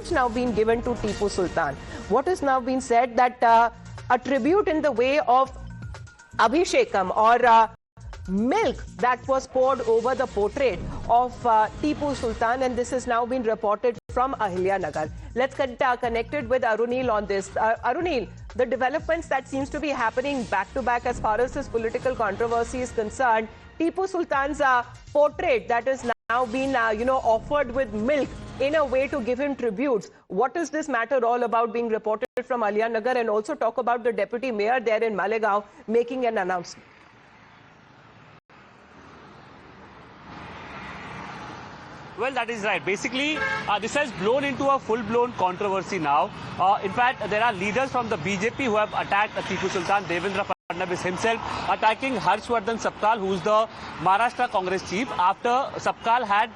tributes now being given to Tipu Sultan. What has now been said that a tribute in the way of Abhishekam or milk that was poured over the portrait of Tipu Sultan, and this has now been reported from Ahilya-Nagar. Let's get connected with Arunil on this. Arunil, the developments that seems to be happening back to back as far as this political controversy is concerned, Tipu Sultan's portrait that is now been offered with milk in a way to give him tributes. What is this matter all about being reported from Ahilya-Nagar, and also talk about the deputy mayor there in Malegaon making an announcement? Well, that is right. Basically, this has blown into a full-blown controversy now. In fact, there are leaders from the BJP who have attacked Tipu Sultan. Devendra Fadnavis himself attacking Harshvardhan Sapkal, who is the Maharashtra Congress chief, after Sapkal had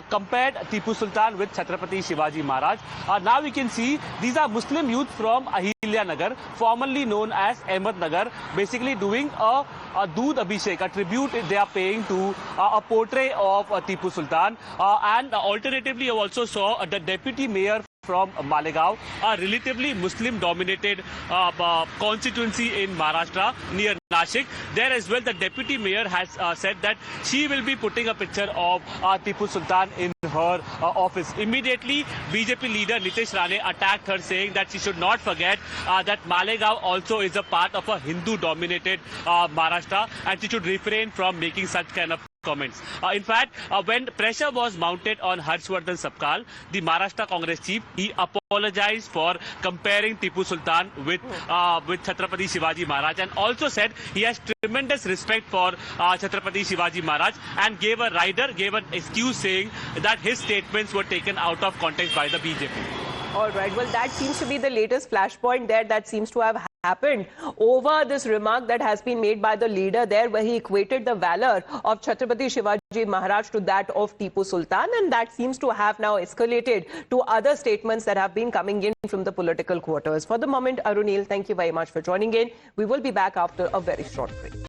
compared Tipu Sultan with Chhatrapati Shivaji Maharaj. Now we can see these are Muslim youth from Ahilya-Nagar, formerly known as Ahmednagar, basically doing a Doodh Abhishek, a tribute they are paying to a portrait of Tipu Sultan. And alternatively, you also saw the deputy mayor from Malegaon, a relatively Muslim-dominated constituency in Maharashtra near Nashik. There as well, the deputy mayor has said that she will be putting a picture of Tipu Sultan in her office. Immediately, BJP leader Nitish Rane attacked her, saying that she should not forget that Malegaon also is a part of a Hindu-dominated Maharashtra, and she should refrain from making such kind of comments. In fact, when pressure was mounted on Harshvardhan Sapkal, the Maharashtra Congress chief, he apologized for comparing Tipu Sultan with Chhatrapati Shivaji Maharaj, and also said he has tremendous respect for Chhatrapati Shivaji Maharaj, and gave an excuse saying that his statements were taken out of context by the BJP. All right. Well, that seems to be the latest flashpoint there that seems to have happened over this remark that has been made by the leader there, where he equated the valor of Chhatrapati Shivaji Maharaj to that of Tipu Sultan, and that seems to have now escalated to other statements that have been coming in from the political quarters. For the moment, Arunil, thank you very much for joining in. We will be back after a very short break.